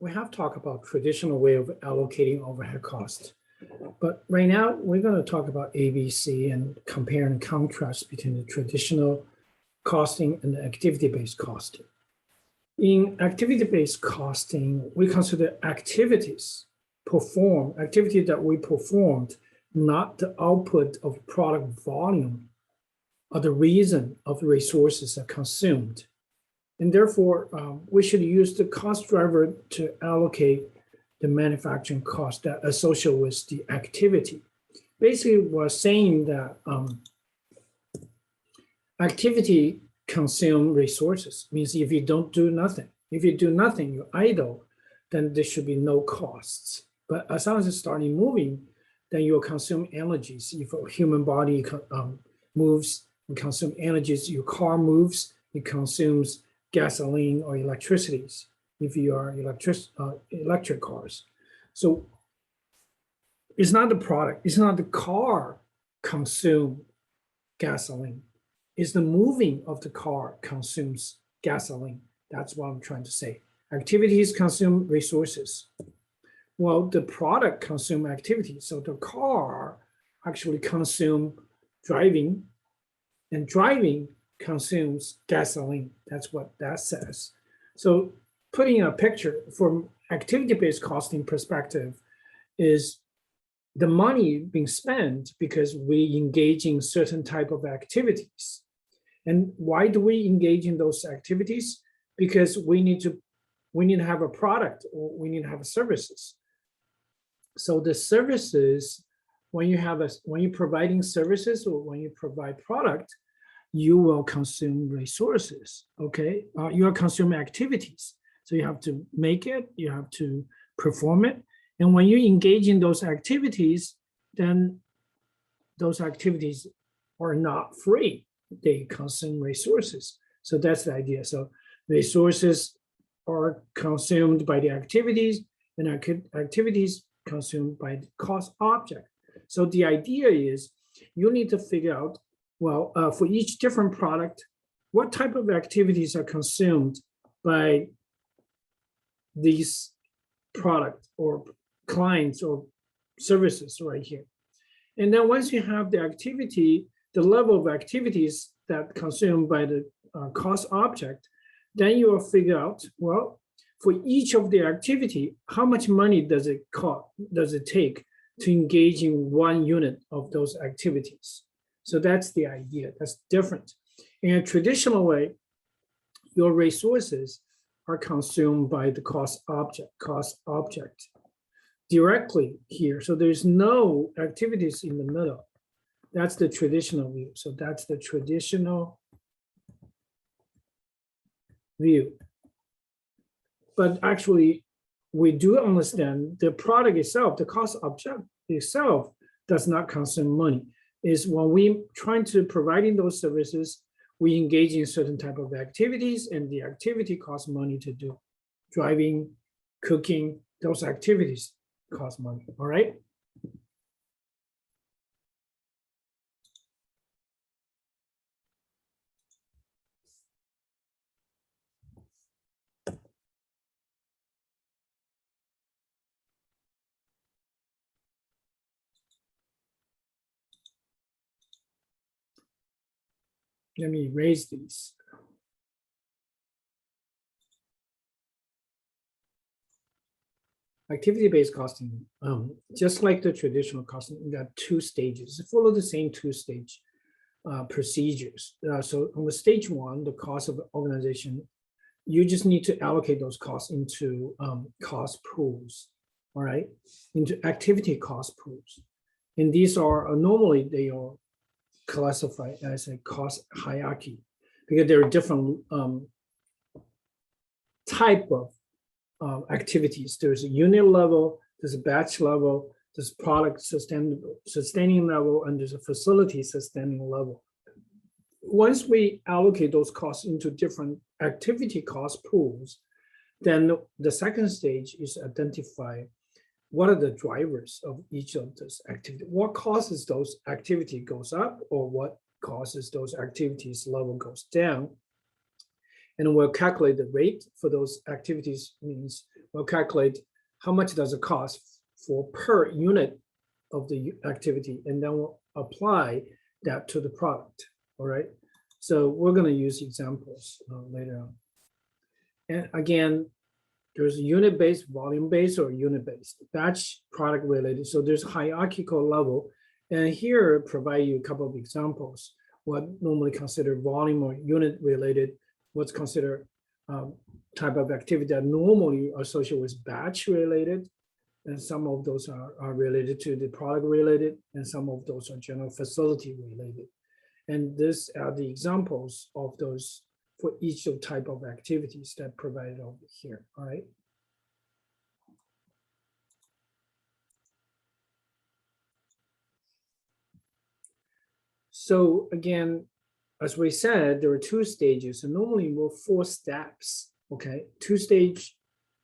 we have talked about traditional way of allocating overhead costs. But right now, we're going to talk about ABC and compare and contrast between the traditional costing and the activity-based costing. In activity-based costing, we consider activity that we performed, not the output of product volume or the reason of the resources are consumed. And therefore, we should use the cost driver to allocate the manufacturing cost that associated with the activity. Basically, we're saying that activity consume resources. Means if you don't do nothing, if you do nothing, you're idle, then there should be no costs. But as long as it's starting moving, then you'll consume energies. If a human body moves, you consume energies. Your car moves, it consumes gasoline or electricity if you are electric cars. So it's not the product, it's not the car consume gasoline. It's the moving of the car consumes gasoline. That's what I'm trying to say. Activities consume resources. Well, the product consume activity. So the car actually consume driving, and driving consumes gasoline. That's what that says. So putting a picture from activity-based costing perspective is the money being spent because we engage in certain type of activities. And why do we engage in those activities? Because we need to have a product, or we need to have services. So the services, when you're providing services or when you provide product, you will consume resources, okay? You are consuming activities. So you have to make it, you have to perform it. And when you engage in those activities, then those activities are not free. They consume resources. So that's the idea. So resources are consumed by the activities, and activities consumed by the cost object. So the idea is you need to figure out, well, for each different product, what type of activities are consumed by these product or clients or services right here. And then once you have the activity, the level of activities that consumed by the cost object, then you will figure out, well, for each of the activity, how much money does it cost, does it take to engage in one unit of those activities? So that's the idea, that's different. In a traditional way, your resources are consumed by the cost object directly here. So there's no activities in the middle. That's the traditional view. So that's the traditional view. But actually, we do understand the product itself, the cost object itself does not consume money. Is when we trying to providing those services, we engage in certain type of activities, and the activity costs money to do. Driving, cooking, those activities cost money, all right? Let me erase these. Activity-based costing, just like the traditional costing, we got two stages. Follow the same two-stage procedures. So on the stage one, the cost of the organization, you just need to allocate those costs into cost pools, all right, into activity cost pools. And these are normally they are classified as a cost hierarchy because there are different type of activities. There's a unit level, there's a batch level, there's product sustaining level, and there's a facility sustaining level. Once we allocate those costs into different activity cost pools, then the second stage is identify what are the drivers of each of those activities. What causes those activity goes up, or what causes those activities level goes down. And we'll calculate the rate for those activities. Means we'll calculate how much does it cost for per unit of the activity, and then we'll apply that to the product, all right? So we're gonna use examples later on. And again, there's unit-based, volume-based, or unit-based, batch product related. So there's hierarchical level. And here provide you a couple of examples. What normally considered volume or unit related, what's considered type of activity that normally associated with batch related. And some of those are related to the product related, and some of those are general facility related. And these are the examples of those for each of type of activities that provided over here, all right? So again, as we said, there are 2 stages, and normally involve 4 steps, okay? 2-stage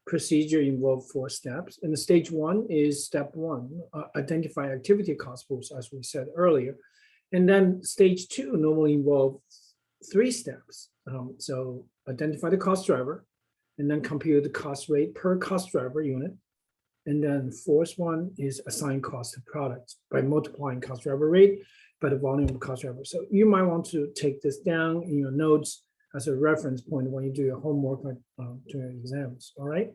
procedure involve 4 steps, and the stage 1 is step 1, identify activity cost pools, as we said earlier. And then stage 2 normally involve 3 steps. So identify the cost driver, and then compute the cost rate per cost driver unit. And then 4th one is assign cost to products by multiplying cost driver rate by the volume of cost driver. So you might want to take this down in your notes as a reference point when you do your homework during exams, all right?